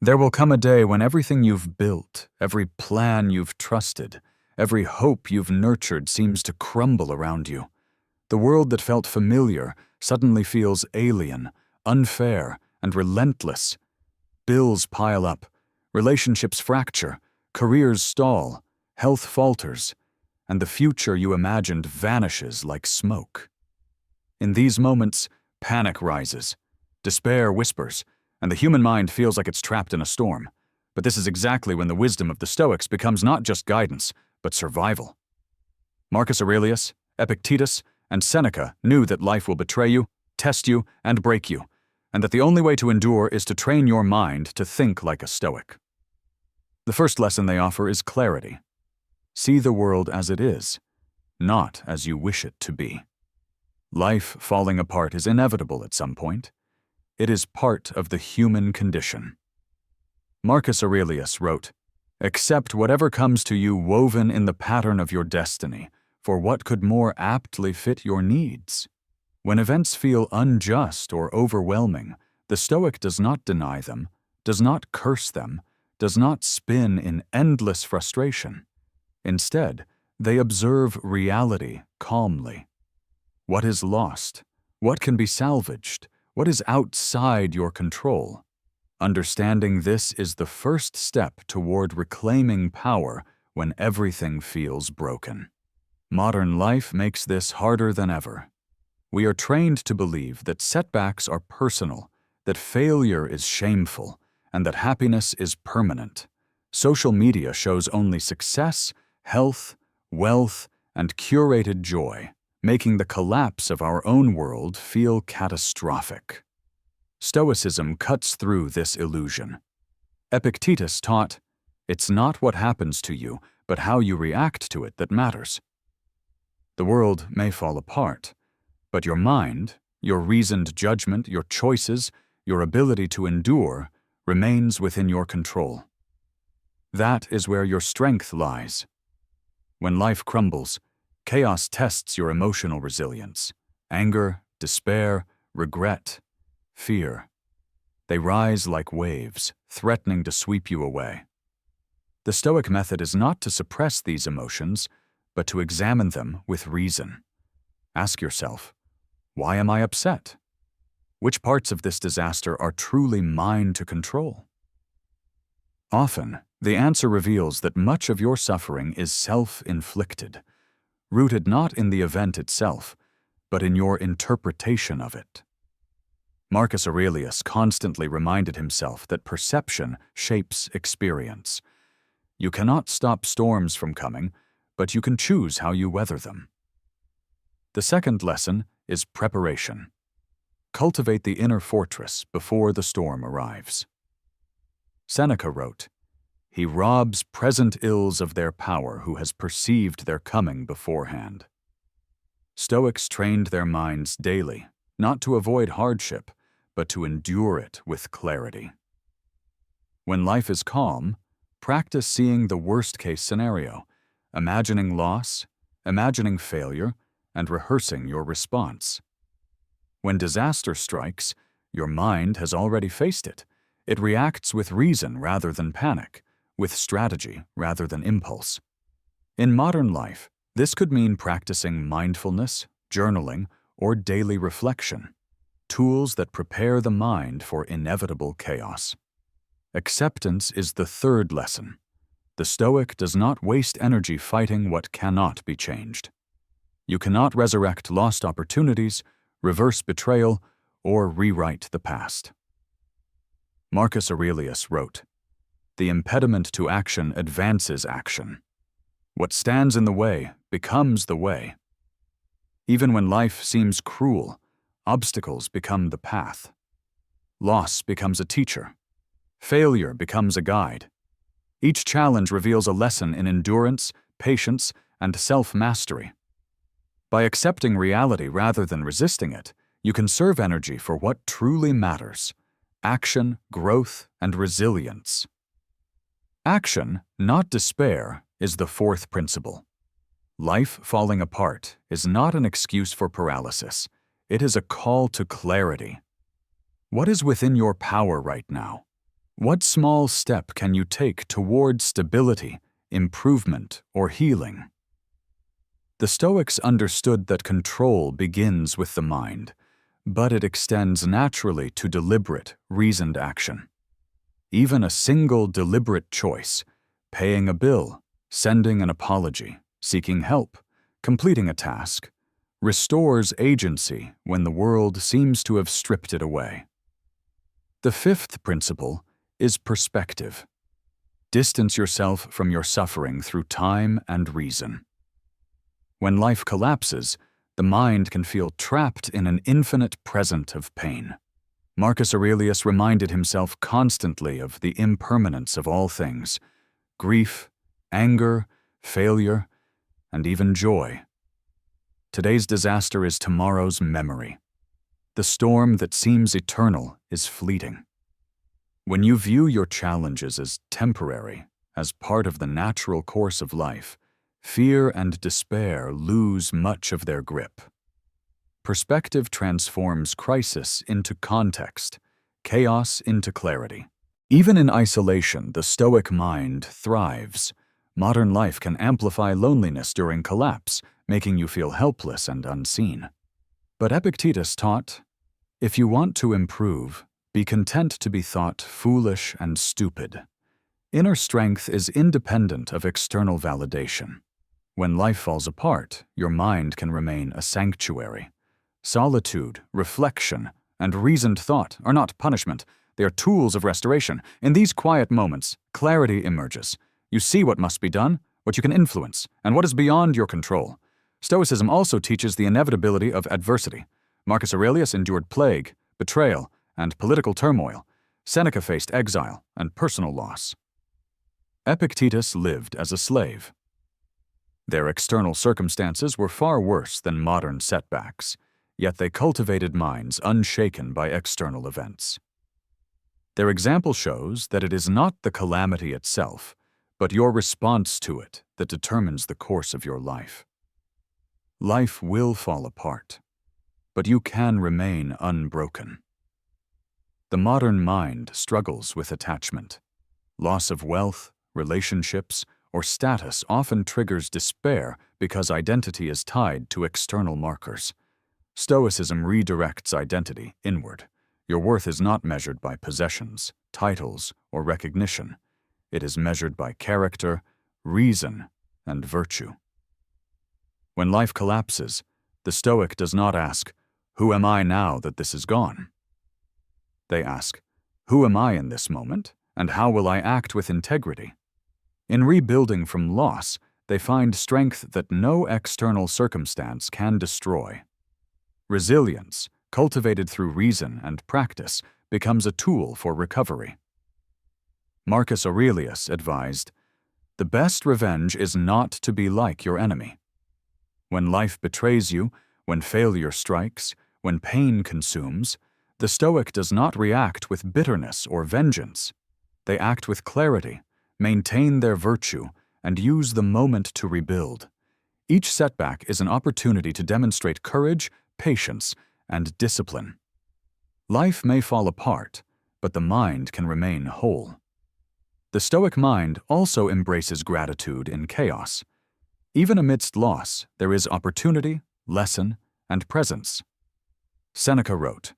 There will come a day when everything you've built, every plan you've trusted, every hope you've nurtured seems to crumble around you. The world that felt familiar suddenly feels alien, unfair, and relentless. Bills pile up, relationships fracture, careers stall, health falters, and the future you imagined vanishes like smoke. In these moments, panic rises, despair whispers, and the human mind feels like it's trapped in a storm. But this is exactly when the wisdom of the Stoics becomes not just guidance, but survival. Marcus Aurelius, Epictetus, and Seneca knew that life will betray you, test you, and break you, and that the only way to endure is to train your mind to think like a Stoic. The first lesson they offer is clarity. See the world as it is, not as you wish it to be. Life falling apart is inevitable at some point. It is part of the human condition. Marcus Aurelius wrote, "Accept whatever comes to you woven in the pattern of your destiny, for what could more aptly fit your needs?" When events feel unjust or overwhelming, the Stoic does not deny them, does not curse them, does not spin in endless frustration. Instead, they observe reality calmly. What is lost? What can be salvaged? What is outside your control? Understanding this is the first step toward reclaiming power when everything feels broken. Modern life makes this harder than ever. We are trained to believe that setbacks are personal, that failure is shameful, and that happiness is permanent. Social media shows only success, health, wealth, and curated joy, making the collapse of our own world feel catastrophic. Stoicism cuts through this illusion. Epictetus taught, "It's not what happens to you, but how you react to it that matters." The world may fall apart, but your mind, your reasoned judgment, your choices, your ability to endure, remains within your control. That is where your strength lies. When life crumbles, chaos tests your emotional resilience. Anger, despair, regret, fear. They rise like waves, threatening to sweep you away. The Stoic method is not to suppress these emotions, but to examine them with reason. Ask yourself, why am I upset? Which parts of this disaster are truly mine to control? Often, the answer reveals that much of your suffering is self-inflicted, rooted not in the event itself, but in your interpretation of it. Marcus Aurelius constantly reminded himself that perception shapes experience. You cannot stop storms from coming, but you can choose how you weather them. The second lesson is preparation. Cultivate the inner fortress before the storm arrives. Seneca wrote, "He robs present ills of their power who has perceived their coming beforehand." Stoics trained their minds daily, not to avoid hardship, but to endure it with clarity. When life is calm, practice seeing the worst-case scenario, imagining loss, imagining failure, and rehearsing your response. When disaster strikes, your mind has already faced it. It reacts with reason rather than panic, with strategy rather than impulse. In modern life, this could mean practicing mindfulness, journaling, or daily reflection, tools that prepare the mind for inevitable chaos. Acceptance is the third lesson. The Stoic does not waste energy fighting what cannot be changed. You cannot resurrect lost opportunities, reverse betrayal, or rewrite the past. Marcus Aurelius wrote, "The impediment to action advances action. What stands in the way becomes the way." Even when life seems cruel, obstacles become the path. Loss becomes a teacher. Failure becomes a guide. Each challenge reveals a lesson in endurance, patience, and self-mastery. By accepting reality rather than resisting it, you conserve energy for what truly matters: action, growth, and resilience. Action, not despair, is the fourth principle. Life falling apart is not an excuse for paralysis. It is a call to clarity. What is within your power right now? What small step can you take toward stability, improvement, or healing? The Stoics understood that control begins with the mind, but it extends naturally to deliberate, reasoned action. Even a single deliberate choice, paying a bill, sending an apology, seeking help, completing a task, restores agency when the world seems to have stripped it away. The fifth principle is perspective. Distance yourself from your suffering through time and reason. When life collapses, the mind can feel trapped in an infinite present of pain. Marcus Aurelius reminded himself constantly of the impermanence of all things: grief, anger, failure, and even joy. Today's disaster is tomorrow's memory. The storm that seems eternal is fleeting. When you view your challenges as temporary, as part of the natural course of life, fear and despair lose much of their grip. Perspective transforms crisis into context, chaos into clarity. Even in isolation, the Stoic mind thrives. Modern life can amplify loneliness during collapse, making you feel helpless and unseen. But Epictetus taught, if you want to improve, be content to be thought foolish and stupid. Inner strength is independent of external validation. When life falls apart, your mind can remain a sanctuary. Solitude, reflection, and reasoned thought are not punishment. They are tools of restoration. In these quiet moments, clarity emerges. You see what must be done, what you can influence, and what is beyond your control. Stoicism also teaches the inevitability of adversity. Marcus Aurelius endured plague, betrayal, and political turmoil. Seneca faced exile and personal loss. Epictetus lived as a slave. Their external circumstances were far worse than modern setbacks, yet they cultivated minds unshaken by external events. Their example shows that it is not the calamity itself, but your response to it that determines the course of your life. Life will fall apart, but you can remain unbroken. The modern mind struggles with attachment. Loss of wealth, relationships, or status often triggers despair because identity is tied to external markers. Stoicism redirects identity inward. Your worth is not measured by possessions, titles, or recognition. It is measured by character, reason, and virtue. When life collapses, the Stoic does not ask, "Who am I now that this is gone?" They ask, "Who am I in this moment, and how will I act with integrity?" In rebuilding from loss, they find strength that no external circumstance can destroy. Resilience, cultivated through reason and practice, becomes a tool for recovery. Marcus Aurelius advised, "The best revenge is not to be like your enemy." When life betrays you, when failure strikes, when pain consumes, the Stoic does not react with bitterness or vengeance. They act with clarity, maintain their virtue, and use the moment to rebuild. Each setback is an opportunity to demonstrate courage, patience, and discipline. Life may fall apart, but the mind can remain whole. The Stoic mind also embraces gratitude in chaos. Even amidst loss, there is opportunity, lesson, and presence. Seneca wrote,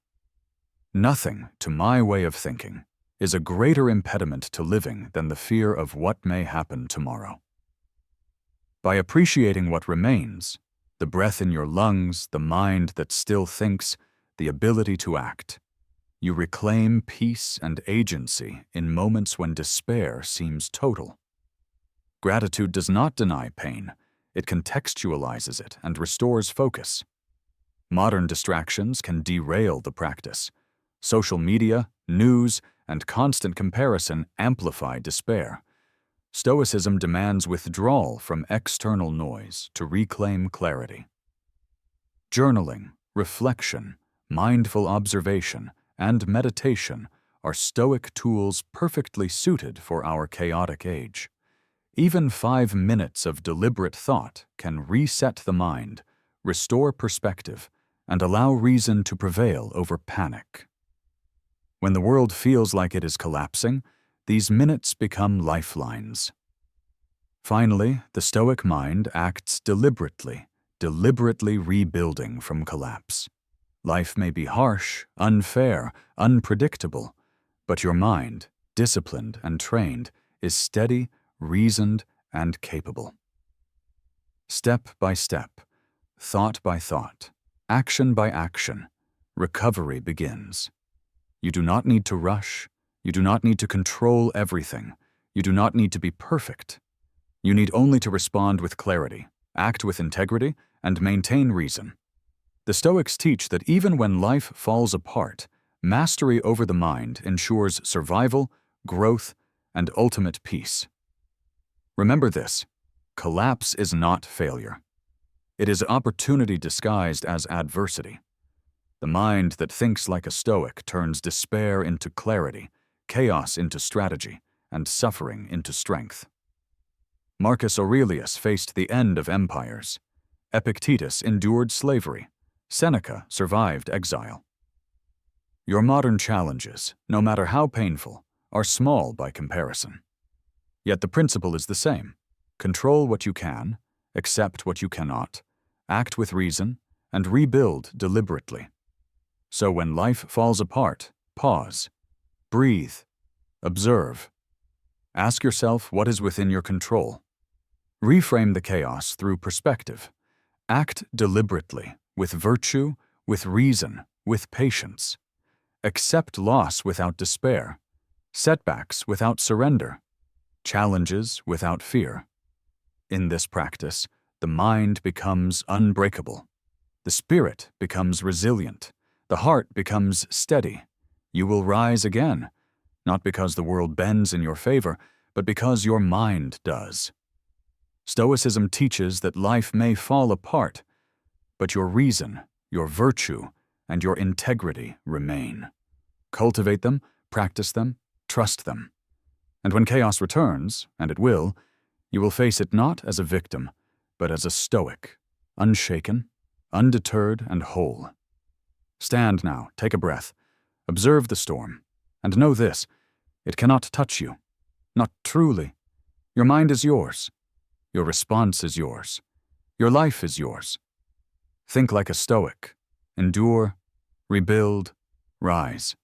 "Nothing, to my way of thinking, is a greater impediment to living than the fear of what may happen tomorrow." By appreciating what remains, the breath in your lungs, the mind that still thinks, the ability to act, you reclaim peace and agency in moments when despair seems total. Gratitude does not deny pain, it contextualizes it and restores focus. Modern distractions can derail the practice. Social media, news, and constant comparison amplify despair. Stoicism demands withdrawal from external noise to reclaim clarity. Journaling, reflection, mindful observation, and meditation are Stoic tools perfectly suited for our chaotic age. Even 5 minutes of deliberate thought can reset the mind, restore perspective, and allow reason to prevail over panic. When the world feels like it is collapsing, these minutes become lifelines. Finally, the Stoic mind acts deliberately rebuilding from collapse. Life may be harsh, unfair, unpredictable, but your mind, disciplined and trained, is steady, reasoned, and capable. Step by step, thought by thought, action by action, recovery begins. You do not need to rush. You do not need to control everything. You do not need to be perfect. You need only to respond with clarity, act with integrity, and maintain reason. The Stoics teach that even when life falls apart, mastery over the mind ensures survival, growth, and ultimate peace. Remember this: collapse is not failure. It is opportunity disguised as adversity. The mind that thinks like a Stoic turns despair into clarity, chaos into strategy, and suffering into strength. Marcus Aurelius faced the end of empires. Epictetus endured slavery. Seneca survived exile. Your modern challenges, no matter how painful, are small by comparison. Yet the principle is the same. Control what you can, accept what you cannot, act with reason, and rebuild deliberately. So when life falls apart, pause, breathe, observe. Ask yourself what is within your control. Reframe the chaos through perspective. Act deliberately, with virtue, with reason, with patience. Accept loss without despair, setbacks without surrender, challenges without fear. In this practice, the mind becomes unbreakable. The spirit becomes resilient. The heart becomes steady. You will rise again, not because the world bends in your favor, but because your mind does. Stoicism teaches that life may fall apart, but your reason, your virtue, and your integrity remain. Cultivate them, practice them, trust them. And when chaos returns, and it will, you will face it not as a victim, but as a Stoic, unshaken, undeterred, and whole. Stand now, take a breath, observe the storm, and know this: it cannot touch you. Not truly. Your mind is yours. Your response is yours. Your life is yours. Think like a Stoic. Endure, rebuild, rise.